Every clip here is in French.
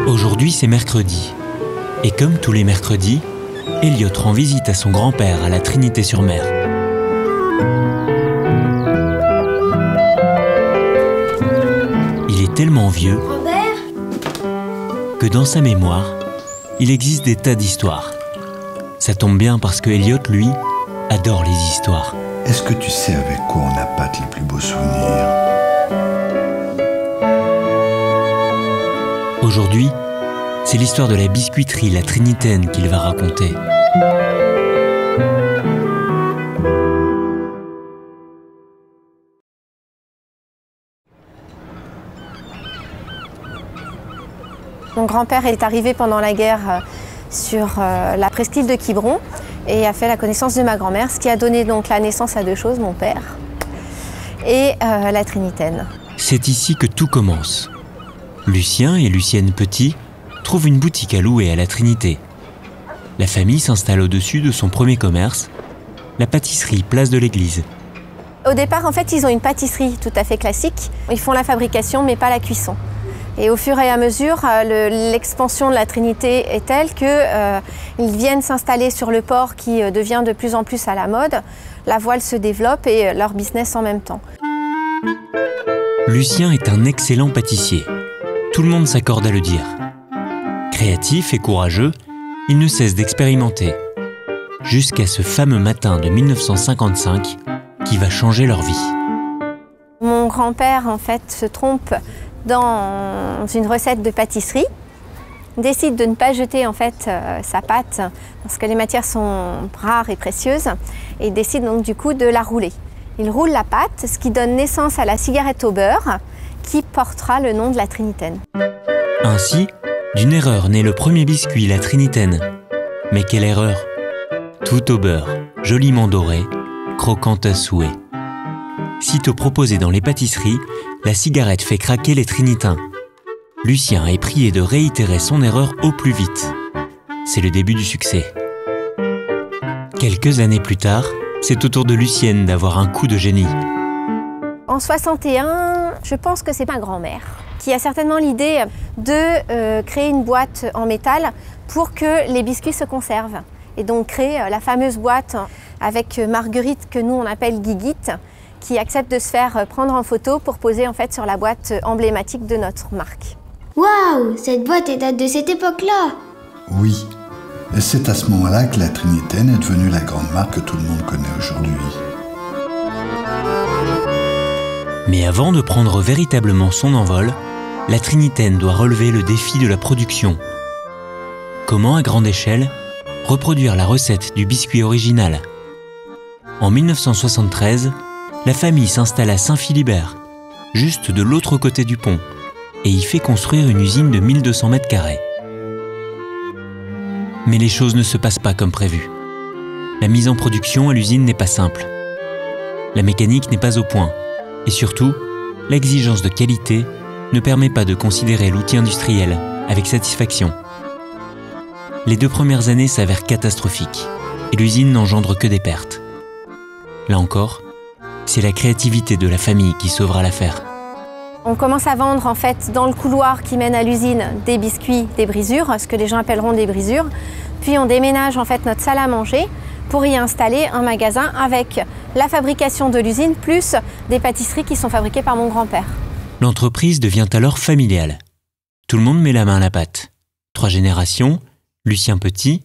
Aujourd'hui, c'est mercredi. Et comme tous les mercredis, Elliot rend visite à son grand-père à la Trinité-sur-Mer. Il est tellement vieux que dans sa mémoire, il existe des tas d'histoires. Ça tombe bien parce que Elliot, lui, adore les histoires. Est-ce que tu sais avec quoi on appâte les plus beaux souvenirs? Aujourd'hui, c'est l'histoire de la biscuiterie La Trinitaine qu'il va raconter. Mon grand-père est arrivé pendant la guerre sur la presqu'île de Quiberon et a fait la connaissance de ma grand-mère, ce qui a donné donc la naissance à deux choses, mon père et la Trinitaine. C'est ici que tout commence. Lucien et Lucienne Petit trouvent une boutique à louer à la Trinité. La famille s'installe au-dessus de son premier commerce, la pâtisserie Place de l'Église. Au départ, en fait, ils ont une pâtisserie tout à fait classique. Ils font la fabrication, mais pas la cuisson. Et au fur et à mesure, l'expansion de la Trinité est telle qu'ils viennent s'installer sur le port qui devient de plus en plus à la mode. La voile se développe et leur business en même temps. Lucien est un excellent pâtissier. Tout le monde s'accorde à le dire. Créatif et courageux, il ne cesse d'expérimenter. Jusqu'à ce fameux matin de 1955 qui va changer leur vie. Mon grand-père, en fait, se trompe dans une recette de pâtisserie, décide de ne pas jeter en fait sa pâte parce que les matières sont rares et précieuses et décide donc du coup de la rouler. Il roule la pâte, ce qui donne naissance à la cigarette au beurre qui portera le nom de la Trinitaine. Ainsi, d'une erreur naît le premier biscuit, la Trinitaine. Mais quelle erreur! Tout au beurre, joliment doré, croquant à souhait. Sitôt proposée dans les pâtisseries, la cigarette fait craquer les trinitains. Lucien est prié de réitérer son erreur au plus vite. C'est le début du succès. Quelques années plus tard, c'est au tour de Lucienne d'avoir un coup de génie. En 61, je pense que c'est ma grand-mère qui a certainement l'idée de créer une boîte en métal pour que les biscuits se conservent. Et donc créer la fameuse boîte avec Marguerite que nous on appelle Guiguite, qui accepte de se faire prendre en photo pour poser en fait sur la boîte emblématique de notre marque. Waouh, cette boîte elle date de cette époque-là. Oui, et c'est à ce moment-là que la Trinitaine est devenue la grande marque que tout le monde connaît aujourd'hui. Mais avant de prendre véritablement son envol, la Trinitaine doit relever le défi de la production. Comment, à grande échelle, reproduire la recette du biscuit original? En 1973, la famille s'installe à Saint-Philibert, juste de l'autre côté du pont, et y fait construire une usine de 1200 mètres carrés. Mais les choses ne se passent pas comme prévu. La mise en production à l'usine n'est pas simple. La mécanique n'est pas au point, et surtout, l'exigence de qualité ne permet pas de considérer l'outil industriel avec satisfaction. Les 2 premières années s'avèrent catastrophiques, et l'usine n'engendre que des pertes. Là encore, c'est la créativité de la famille qui sauvera l'affaire. On commence à vendre en fait dans le couloir qui mène à l'usine des biscuits, des brisures, ce que les gens appelleront des brisures. Puis on déménage en fait notre salle à manger pour y installer un magasin avec la fabrication de l'usine plus des pâtisseries qui sont fabriquées par mon grand-père. L'entreprise devient alors familiale. Tout le monde met la main à la pâte. 3 générations, Lucien Petit,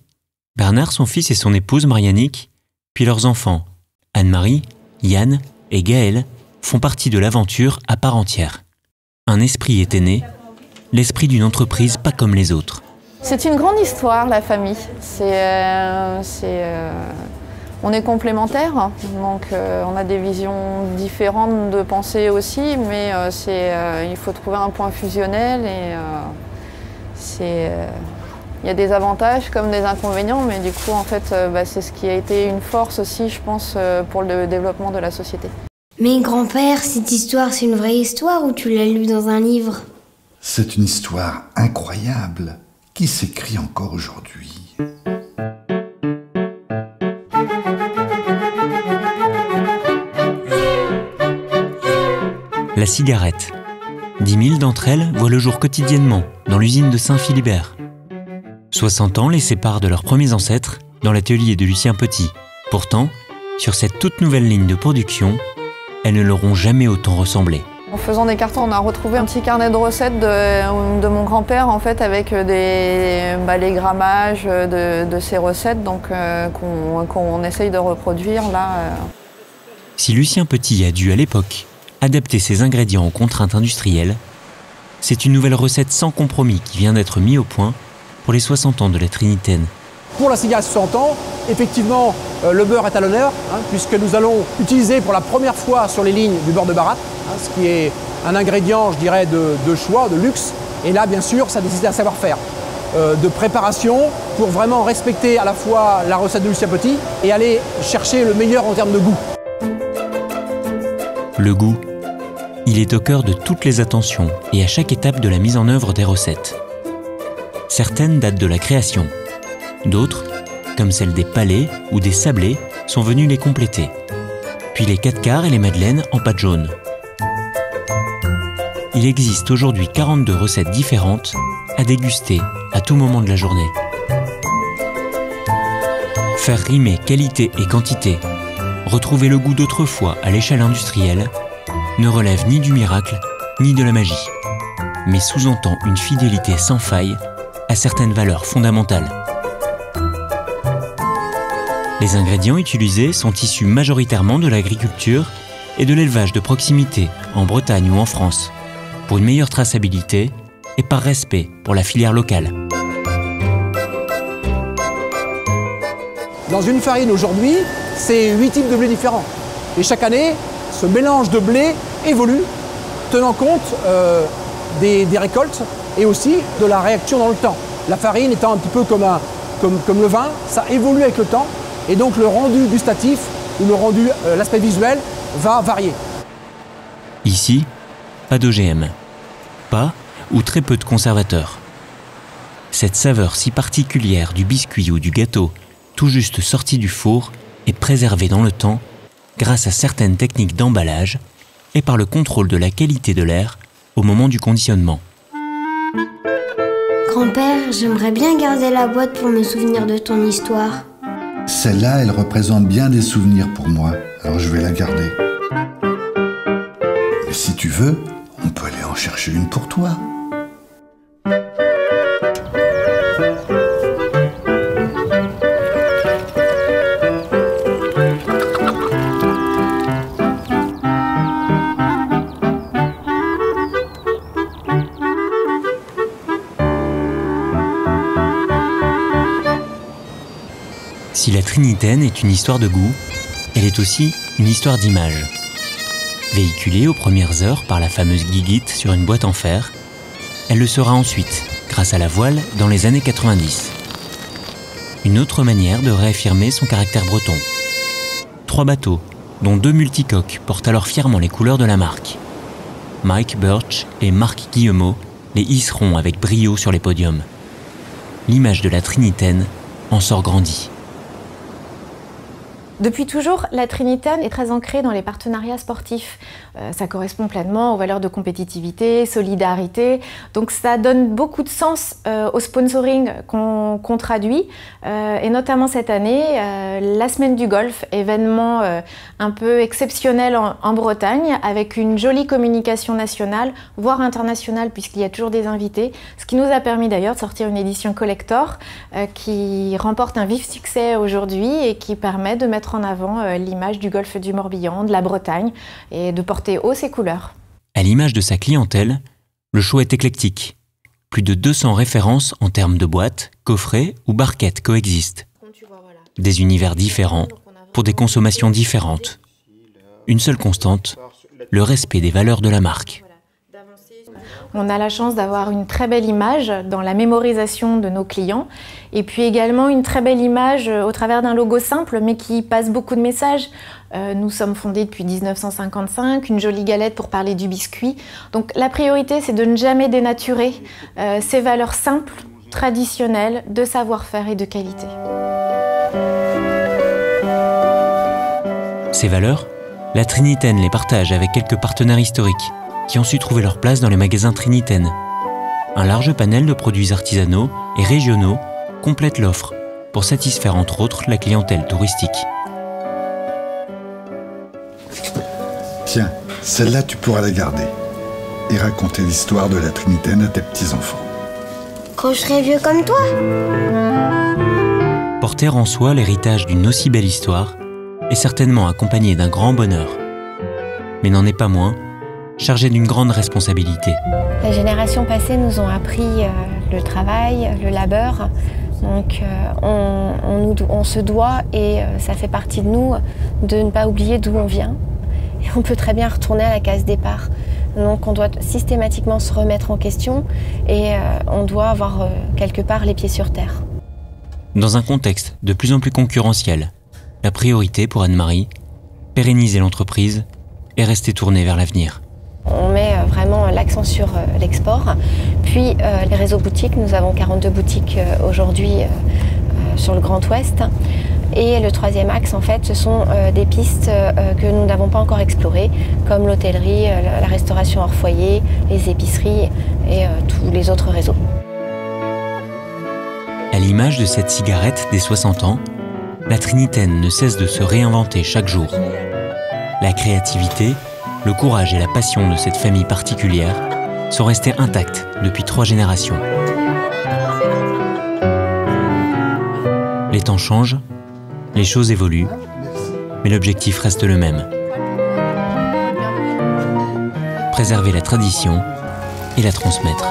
Bernard son fils et son épouse Marianique, puis leurs enfants, Anne-Marie, Yann et Gaël, font partie de l'aventure à part entière. Un esprit était né, l'esprit d'une entreprise pas comme les autres. C'est une grande histoire, la famille. On est complémentaires, donc on a des visions différentes de pensée aussi, mais il faut trouver un point fusionnel et il y a des avantages comme des inconvénients, mais du coup en fait c'est ce qui a été une force aussi, je pense, pour le développement de la société. Mais grand-père, cette histoire, c'est une vraie histoire ou tu l'as lue dans un livre? C'est une histoire incroyable qui s'écrit encore aujourd'hui. La cigarette. 10 000 d'entre elles voient le jour quotidiennement dans l'usine de Saint-Philibert. 60 ans les séparent de leurs premiers ancêtres dans l'atelier de Lucien Petit. Pourtant, sur cette toute nouvelle ligne de production, elles ne leur ont jamais autant ressemblé. En faisant des cartons, on a retrouvé un petit carnet de recettes de mon grand-père en fait, avec les grammages de ces recettes qu'on essaye de reproduire là. Si Lucien Petit a dû à l'époque adapter ses ingrédients aux contraintes industrielles, c'est une nouvelle recette sans compromis qui vient d'être mise au point pour les 60 ans de la Trinitaine. Pour la cigarette 60 ans, effectivement, le beurre est à l'honneur, puisque nous allons utiliser pour la première fois sur les lignes du beurre de baratte, ce qui est un ingrédient, je dirais, de choix, de luxe. Et là, bien sûr, ça nécessite un savoir-faire de préparation pour vraiment respecter à la fois la recette de Lucien Petit et aller chercher le meilleur en termes de goût. Le goût, il est au cœur de toutes les attentions et à chaque étape de la mise en œuvre des recettes. Certaines datent de la création. D'autres, comme celle des palets ou des sablés, sont venues les compléter. Puis les 4 quarts et les madeleines en pâte jaune. Il existe aujourd'hui 42 recettes différentes à déguster à tout moment de la journée. Faire rimer qualité et quantité, retrouver le goût d'autrefois à l'échelle industrielle, ne relève ni du miracle ni de la magie, mais sous-entend une fidélité sans faille à certaines valeurs fondamentales. Les ingrédients utilisés sont issus majoritairement de l'agriculture et de l'élevage de proximité en Bretagne ou en France, pour une meilleure traçabilité et par respect pour la filière locale. Dans une farine aujourd'hui, c'est 8 types de blé différents. Et chaque année, ce mélange de blé évolue, tenant compte des récoltes et aussi de la réaction dans le temps. La farine étant un petit peu comme le vin, ça évolue avec le temps. Et donc le rendu gustatif ou le rendu, l'aspect visuel va varier. Ici, pas d'OGM. Pas ou très peu de conservateurs. Cette saveur si particulière du biscuit ou du gâteau, tout juste sorti du four, est préservée dans le temps grâce à certaines techniques d'emballage et par le contrôle de la qualité de l'air au moment du conditionnement. Grand-père, j'aimerais bien garder la boîte pour me souvenir de ton histoire. Celle-là, elle représente bien des souvenirs pour moi, alors je vais la garder. Et si tu veux, on peut aller en chercher une pour toi. Si la Trinitaine est une histoire de goût, elle est aussi une histoire d'image. Véhiculée aux premières heures par la fameuse guiguite sur une boîte en fer, elle le sera ensuite, grâce à la voile, dans les années 90. Une autre manière de réaffirmer son caractère breton. 3 bateaux, dont 2 multicoques, portent alors fièrement les couleurs de la marque. Mike Birch et Marc Guillemot les hisseront avec brio sur les podiums. L'image de la Trinitaine en sort grandie. Depuis toujours, la Trinitaine est très ancrée dans les partenariats sportifs. Ça correspond pleinement aux valeurs de compétitivité, solidarité. Donc ça donne beaucoup de sens au sponsoring qu'on traduit. Et notamment cette année, la semaine du golf, événement un peu exceptionnel en Bretagne, avec une jolie communication nationale, voire internationale, puisqu'il y a toujours des invités. Ce qui nous a permis d'ailleurs de sortir une édition collector qui remporte un vif succès aujourd'hui et qui permet de mettre en avant l'image du golfe du Morbihan, de la Bretagne, et de porter haut ses couleurs. À l'image de sa clientèle, le choix est éclectique. Plus de 200 références en termes de boîtes, coffrets ou barquettes coexistent. Des univers différents, pour des consommations différentes. Une seule constante, le respect des valeurs de la marque. On a la chance d'avoir une très belle image dans la mémorisation de nos clients et puis également une très belle image au travers d'un logo simple mais qui passe beaucoup de messages. Nous sommes fondés depuis 1955, une jolie galette pour parler du biscuit. Donc la priorité, c'est de ne jamais dénaturer ces valeurs simples traditionnelle, de savoir-faire et de qualité. Ces valeurs, la Trinitaine les partage avec quelques partenaires historiques qui ont su trouver leur place dans les magasins Trinitaine. Un large panel de produits artisanaux et régionaux complète l'offre pour satisfaire entre autres la clientèle touristique. Tiens, celle-là tu pourras la garder et raconter l'histoire de la Trinitaine à tes petits-enfants. Quand je serai vieux comme toi. Porter en soi l'héritage d'une aussi belle histoire est certainement accompagné d'un grand bonheur, mais n'en est pas moins chargé d'une grande responsabilité. Les générations passées nous ont appris le travail, le labeur. Donc on se doit, et ça fait partie de nous, de ne pas oublier d'où on vient. Et on peut très bien retourner à la case départ. Donc on doit systématiquement se remettre en question et on doit avoir quelque part les pieds sur terre. Dans un contexte de plus en plus concurrentiel, la priorité pour Anne-Marie, pérenniser l'entreprise et rester tournée vers l'avenir. On met vraiment l'accent sur l'export, puis les réseaux boutiques. Nous avons 42 boutiques aujourd'hui sur le Grand Ouest. Et le troisième axe, en fait, ce sont des pistes que nous n'avons pas encore explorées, comme l'hôtellerie, la restauration hors foyer, les épiceries et tous les autres réseaux. À l'image de cette cigarette des 60 ans, la Trinitaine ne cesse de se réinventer chaque jour. La créativité, le courage et la passion de cette famille particulière sont restés intacts depuis 3 générations. Les temps changent, les choses évoluent, mais l'objectif reste le même. Préserver la tradition et la transmettre.